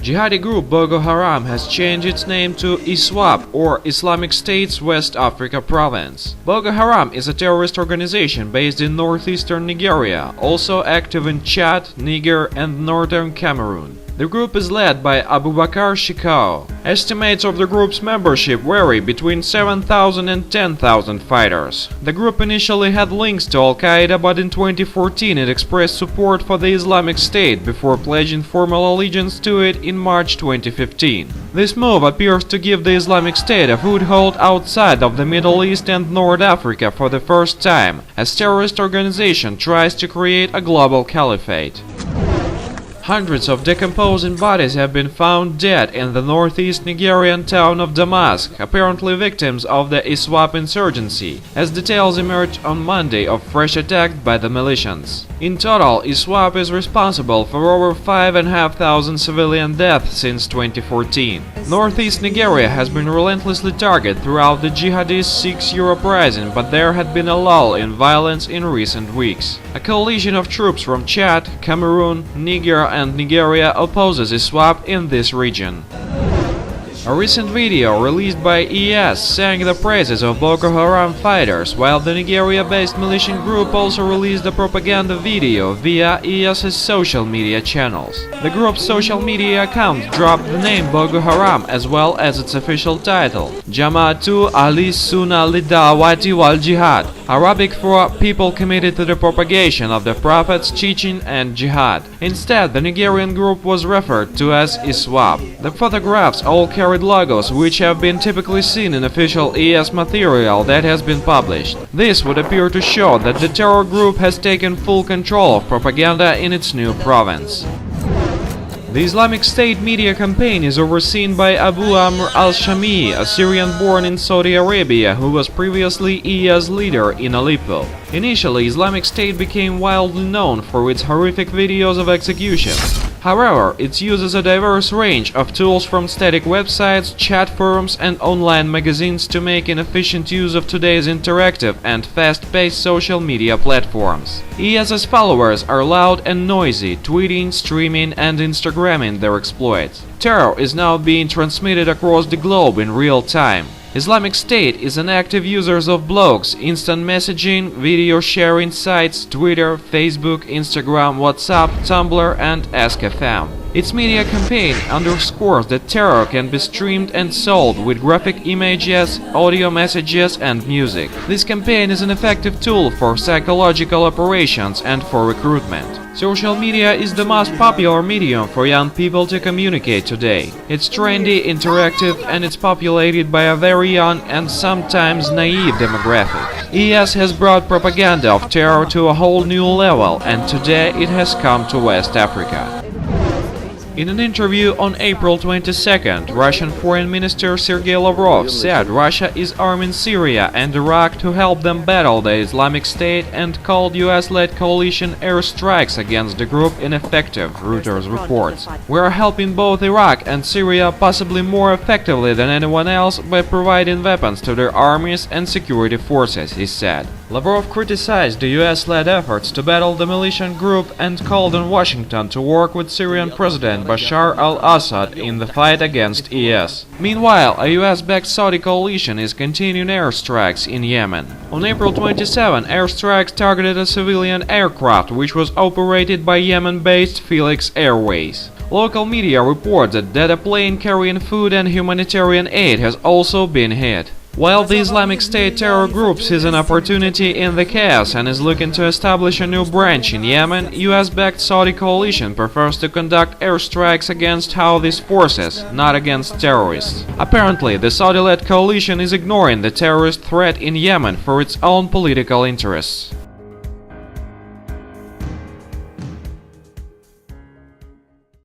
Jihadi group Boko Haram has changed its name to ISWAP, or Islamic State's West Africa Province. Boko Haram is a terrorist organization based in northeastern Nigeria, also active in Chad, Niger and northern Cameroon. The group is led by Abubakar Shekau. Estimates of the group's membership vary between 7,000 and 10,000 fighters. The group initially had links to Al-Qaeda, but in 2014 it expressed support for the Islamic State before pledging formal allegiance to it in March 2015. This move appears to give the Islamic State a foothold outside of the Middle East and North Africa for the first time, as terrorist organization tries to create a global caliphate. Hundreds of decomposing bodies have been found dead in the northeast Nigerian town of Damask, apparently victims of the ISWAP insurgency, as details emerged on Monday of fresh attacks by the militias. In total, ISWAP is responsible for over 5,500 civilian deaths since 2014. Northeast Nigeria has been relentlessly targeted throughout the jihadist 6-year uprising, but there had been a lull in violence in recent weeks. A coalition of troops from Chad, Cameroon, Niger and Nigeria opposes ISWAP in this region. A recent video released by ES sang the praises of Boko Haram fighters, while the Nigeria-based militia group also released a propaganda video via ES's social media channels. The group's social media account dropped the name Boko Haram as well as its official title, Jama'atu Ali Sunna Lidawati wal Jihad, Arabic for people committed to the propagation of the Prophet's teaching and jihad. Instead, the Nigerian group was referred to as ISWAP. The photographs all carried logos which have been typically seen in official ES material that has been published. This would appear to show that the terror group has taken full control of propaganda in its new province. The Islamic State media campaign is overseen by Abu Amr al-Shami, a Syrian born in Saudi Arabia who was previously ES leader in Aleppo. Initially, Islamic State became widely known for its horrific videos of executions. However, it uses a diverse range of tools from static websites, chat forums and online magazines to make an efficient use of today's interactive and fast-paced social media platforms. ES's followers are loud and noisy, tweeting, streaming and Instagramming their exploits. Terror is now being transmitted across the globe in real time. Islamic State is an active user of blogs, instant messaging, video sharing sites, Twitter, Facebook, Instagram, WhatsApp, Tumblr and Ask.fm. Its media campaign underscores that terror can be streamed and sold with graphic images, audio messages and music. This campaign is an effective tool for psychological operations and for recruitment. Social media is the most popular medium for young people to communicate today. It's trendy, interactive and it's populated by a very young and sometimes naive demographic. ES has brought propaganda of terror to a whole new level, and today it has come to West Africa. In an interview on April 22nd, Russian Foreign Minister Sergei Lavrov said Russia is arming Syria and Iraq to help them battle the Islamic State and called US-led coalition airstrikes against the group ineffective, Reuters reports. "We are helping both Iraq and Syria possibly more effectively than anyone else by providing weapons to their armies and security forces," he said. Lavrov criticized the US-led efforts to battle the militant group and called on Washington to work with Syrian President Bashar al-Assad in the fight against IS. Meanwhile, a US-backed Saudi coalition is continuing airstrikes in Yemen. On April 27, airstrikes targeted a civilian aircraft which was operated by Yemen-based Felix Airways. Local media report that a plane carrying food and humanitarian aid has also been hit. While the Islamic State terror group sees an opportunity in the chaos and is looking to establish a new branch in Yemen, US-backed Saudi coalition prefers to conduct airstrikes against Houthis forces, not against terrorists. Apparently, the Saudi-led coalition is ignoring the terrorist threat in Yemen for its own political interests.